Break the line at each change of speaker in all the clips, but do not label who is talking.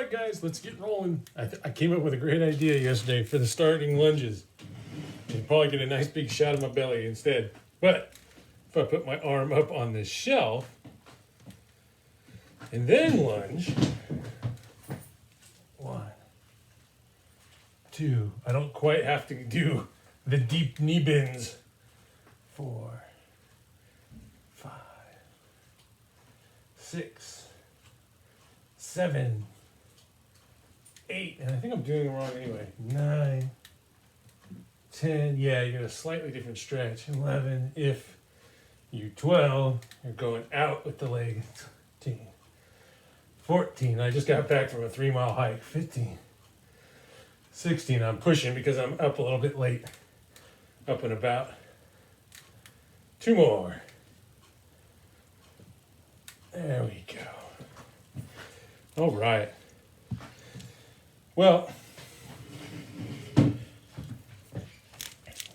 right, guys, let's get rolling. I came up with a great idea yesterday for the starting lunges. You'll probably get a nice big shot of my belly instead. But if I put my arm up on this shelf and then lunge, 1, 2. I don't quite have to do the deep knee bends. 4, 5, 6, 7, 8, and I think I'm doing it wrong anyway. 9, 10, yeah, you got a slightly different stretch. 11, if you 12, you're going out with the leg. 13, 14, I just got back from a 3-mile hike. 15, 16, I'm pushing because I'm up a little bit late. Up and about. 2 more. There we go. All right. Well,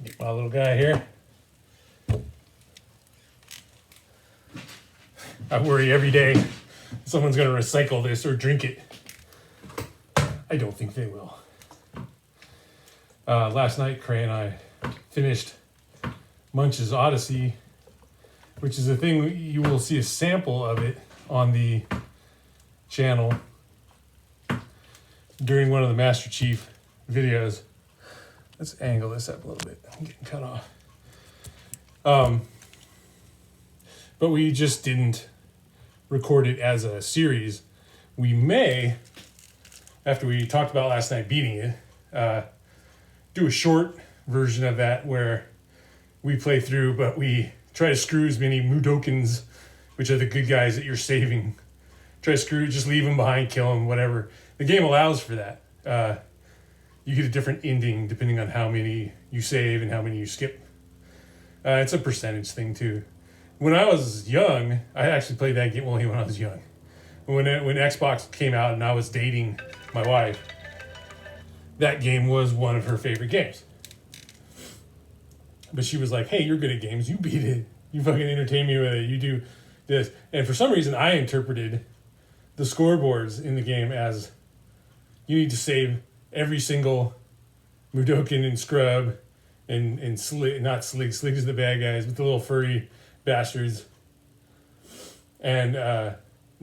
get my little guy here. I worry every day someone's going to recycle this or drink it. I don't think they will. Last night, Cray and I finished Munch's Odyssey, which is a thing you will see a sample of it on the channel during one of the Master Chief videos. Let's angle this up a little bit. I'm getting cut off. But we just didn't record it as a series. We may, after we talked about last night beating it, do a short version of that where we play through, but we try to screw as many Mudokons, which are the good guys that you're saving. Try to screw, just leave them behind, kill them, whatever. The game allows for that. You get a different ending depending on how many you save and how many you skip. It's a percentage thing too. When I was young, I actually played that game only when I was young. When Xbox came out and I was dating my wife, that game was one of her favorite games. But she was like, hey, you're good at games. You beat it. You fucking entertain me with it. You do this. And for some reason, I interpreted the scoreboards in the game as you need to save every single Mudokan and Scrub and Slig, not Slig. Slig is the bad guys, but the little furry bastards. And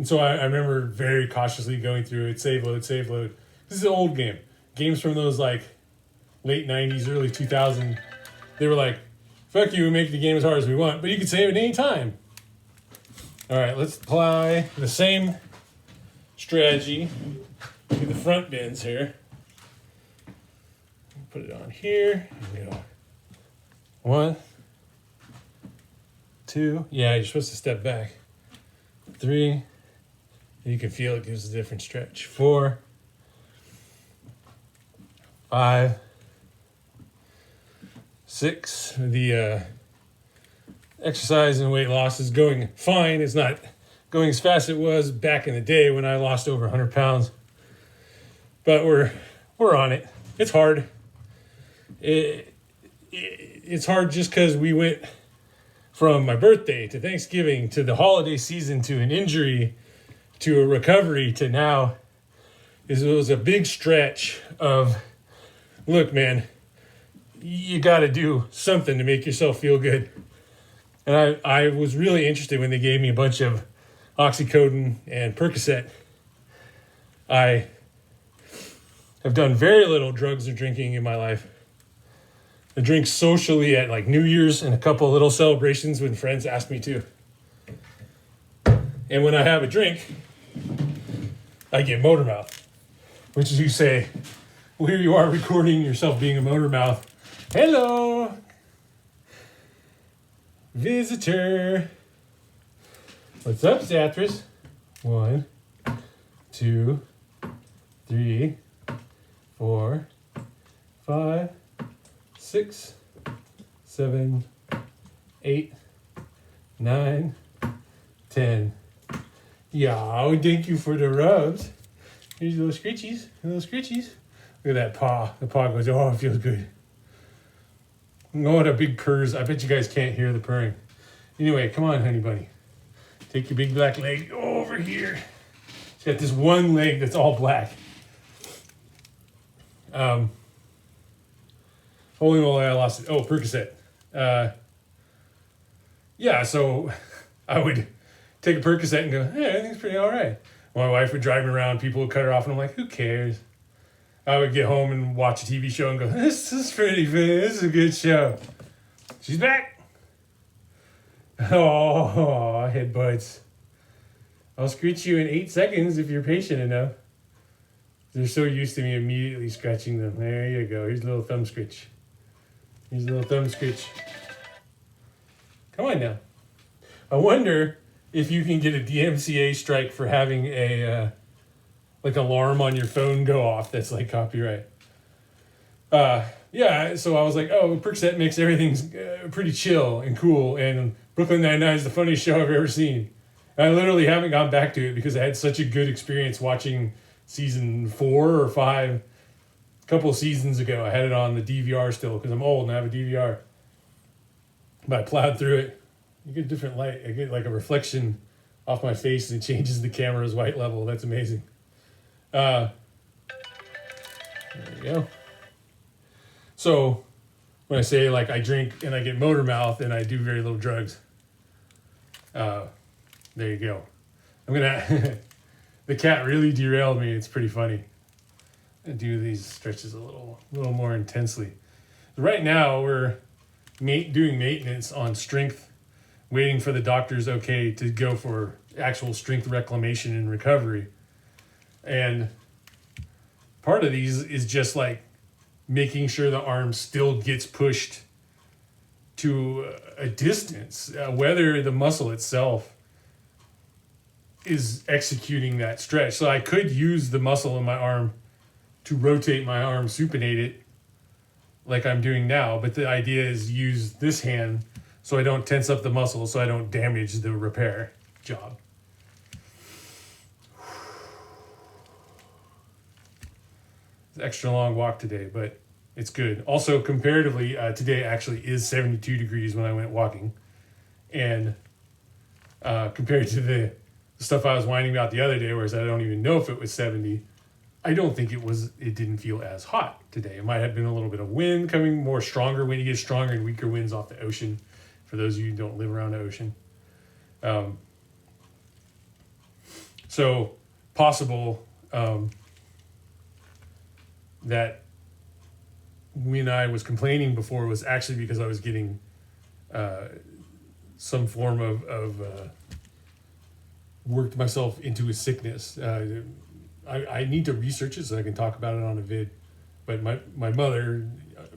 so I remember very cautiously going through it. Save load, save load. This is an old game. Games from those like late 90s, early 2000s. They were like, fuck you, we make the game as hard as we want, but you can save it any time. All right, let's apply the same strategy to the front bends here. Put it on here. Here we go. 1, 2. Yeah, you're supposed to step back. 3. You can feel it gives a different stretch. 4, 5, 6. The exercise and weight loss is going fine. It's not going as fast as it was back in the day when I lost over 100 pounds. But we're on it. It's hard. It's hard just because we went from my birthday to Thanksgiving to the holiday season to an injury to a recovery to now. It was a big stretch of, look, man, you got to do something to make yourself feel good. And I was really interested when they gave me a bunch of oxycodone and Percocet. I have done very little drugs or drinking in my life. I drink socially at like New Year's and a couple of little celebrations when friends ask me to. And when I have a drink, I get motor mouth, which is you say, well, here you are recording yourself being a motor mouth. Hello, visitor. What's up, Zatris? 1, 2, 3, 4, 5, 6, 7, 8, 9, 10. Yeah, thank you for the rubs. Here's little scritchies, little scritchies. Look at that paw. The paw goes, oh, it feels good. Oh, what a big purrs. I bet you guys can't hear the purring. Anyway, come on, honey bunny. Take your big black leg over here. See got this one leg that's all black. Holy moly, I lost it. Oh, Percocet. Yeah, so I would take a Percocet and go, hey, everything's pretty all right. My wife would drive me around, people would cut her off, and I'm like, who cares? I would get home and watch a TV show and go, this is pretty good. This is a good show. She's back. Oh, headbutts. I'll scratch you in 8 seconds if you're patient enough. They're so used to me immediately scratching them. There you go. Here's a little thumb scratch. Here's a little thumb scratch. Come on now. I wonder if you can get a DMCA strike for having a like alarm on your phone go off that's like copyright. Yeah, so I was like, oh, Percocet makes everything pretty chill and cool, and Brooklyn Nine-Nine is the funniest show I've ever seen. And I literally haven't gone back to it because I had such a good experience watching season 4 or 5 a couple of seasons ago. I had it on the DVR still because I'm old and I have a DVR. But I plowed through it. You get different light. I get like a reflection off my face and it changes the camera's white level. That's amazing. There you go. So when I say like I drink and I get motor mouth and I do very little drugs, there you go. I'm gonna. The cat really derailed me. It's pretty funny. I do these stretches a little more intensely. Right now we're doing maintenance on strength, waiting for the doctor's okay to go for actual strength reclamation and recovery. And part of these is just like making sure the arm still gets pushed to a distance, whether the muscle itself is executing that stretch. So I could use the muscle in my arm to rotate my arm, supinate it like I'm doing now. But the idea is use this hand so I don't tense up the muscle, so I don't damage the repair job. It's an extra long walk today, but it's good. Also, comparatively, today actually is 72 degrees when I went walking. And compared to the stuff I was whining about the other day, whereas I don't even know if it was 70, I don't think it didn't feel as hot today. It might have been a little bit of wind coming, more stronger wind. You get stronger and weaker winds off the ocean, for those of you who don't live around the ocean. So possible that when I was complaining before was actually because I was getting some form of worked myself into a sickness. I need to research it so I can talk about it on a vid. But my mother,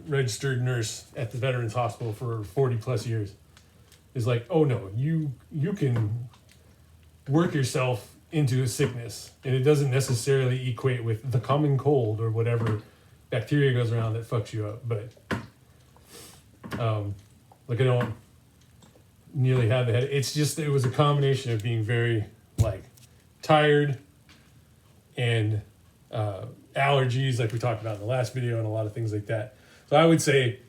registered nurse at the Veterans Hospital for 40 plus years, is like, oh no, you can work yourself into a sickness, and it doesn't necessarily equate with the common cold or whatever bacteria goes around that fucks you up. But like I don't nearly have the head. It's just it was a combination of being very like tired and allergies, like we talked about in the last video, and a lot of things like that. So I would say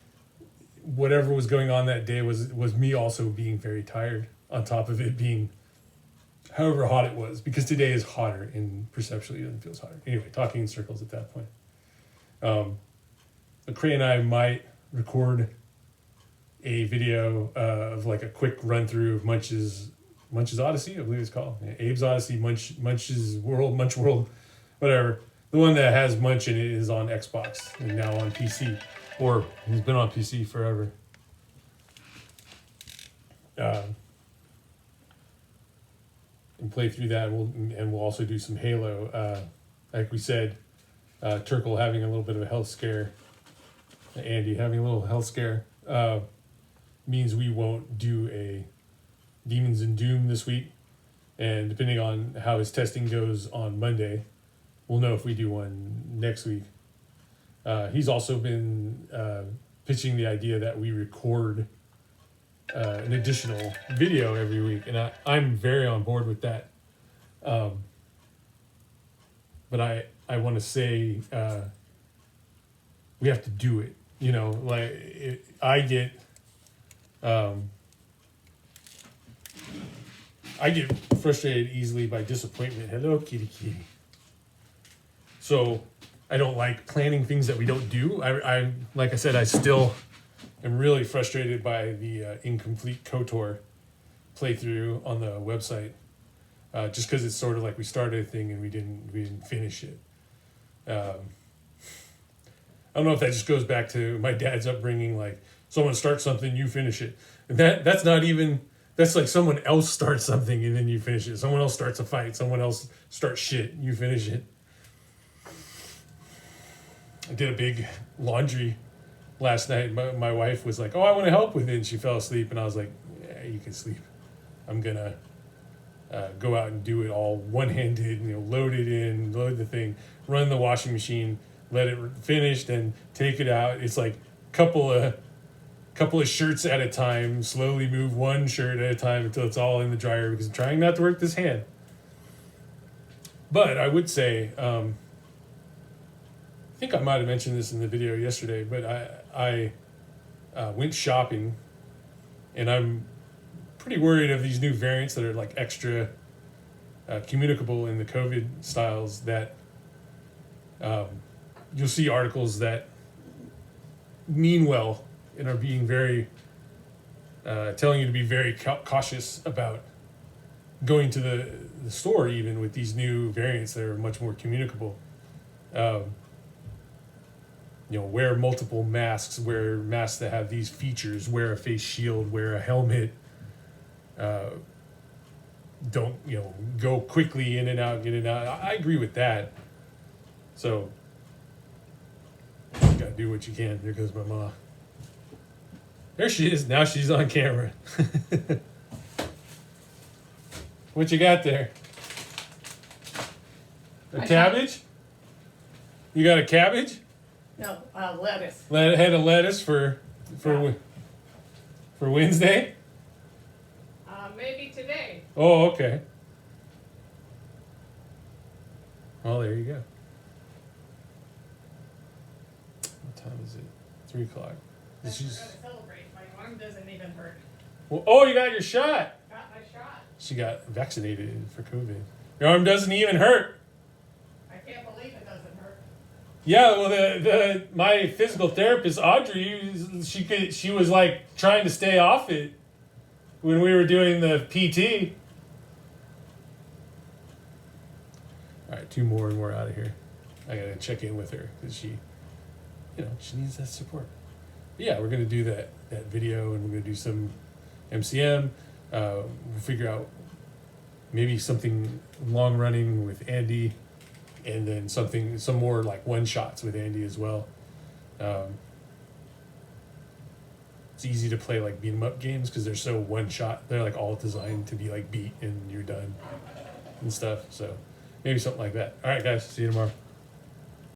whatever was going on that day was me also being very tired, on top of it being however hot it was, because today is hotter and perceptually it doesn't feel as hotter. Anyway, talking in circles at that point. Cray and I might record a video of like a quick run through of Munch's Odyssey, I believe it's called. Yeah, Abe's Odyssey, Munch's World, Munch World, whatever. The one that has Munch in it is on Xbox and now on PC, or he's been on PC forever. And play through that, and we'll also do some Halo. Like we said, Turkle having a little bit of a health scare, Andy having a little health scare, means we won't do a Demons and Doom this week. And depending on how his testing goes on Monday, we'll know if we do one next week. He's also been pitching the idea that we record an additional video every week, and I'm very on board with that. But I want to say we have to do it. You know, I I get frustrated easily by disappointment. Hello, kitty kitty. So I don't like planning things that we don't do. I like I said, I still am really frustrated by the incomplete KOTOR playthrough on the website. Just because it's sort of like we started a thing and we didn't finish it. I don't know if that just goes back to my dad's upbringing. Like, someone starts something, you finish it. And that's not even. That's like someone else starts something and then you finish it. Someone else starts a fight. Someone else starts shit. You finish it. I did a big laundry last night. My wife was like, "Oh, I want to help with it." And she fell asleep. And I was like, "Yeah, you can sleep. I'm going to go out and do it all one-handed. Load it in, load the thing, run the washing machine, let it finish, then take it out." It's like couple of shirts at a time, slowly move one shirt at a time until it's all in the dryer because I'm trying not to work this hand. But I would say, I think I might have mentioned this in the video yesterday, but I went shopping and I'm pretty worried of these new variants that are like extra communicable in the COVID styles that you'll see articles that mean well and are being very telling you to be very cautious about going to the store even with these new variants that are much more communicable. Wear multiple masks, wear masks that have these features, wear a face shield, wear a helmet, don't go quickly in and out. I agree with that. So you gotta do what you can. There goes my ma. There she is. Now she's on camera. What you got there? A cabbage? You got a cabbage?
No, lettuce.
Head of lettuce for Wednesday?
Maybe today.
Oh, okay. Well, there you go. What time is it? 3 o'clock.
I forgot to celebrate. My arm doesn't even hurt.
Well, oh, you got your shot.
Got my shot.
She got vaccinated for COVID. Your arm doesn't even hurt.
I can't believe it doesn't hurt.
Yeah, well, my physical therapist Audrey, she was like trying to stay off it when we were doing the PT. All right, 2 more and we're out of here. I gotta check in with her because she needs that support. But yeah, we're gonna do that video and we're gonna do some MCM. We'll figure out maybe something long running with Andy, and then some more like one shots with Andy as well. It's easy to play like beat 'em up games because they're so one shot. They're like all designed to be like beat and you're done and stuff. So maybe something like that. All right, guys, see you tomorrow.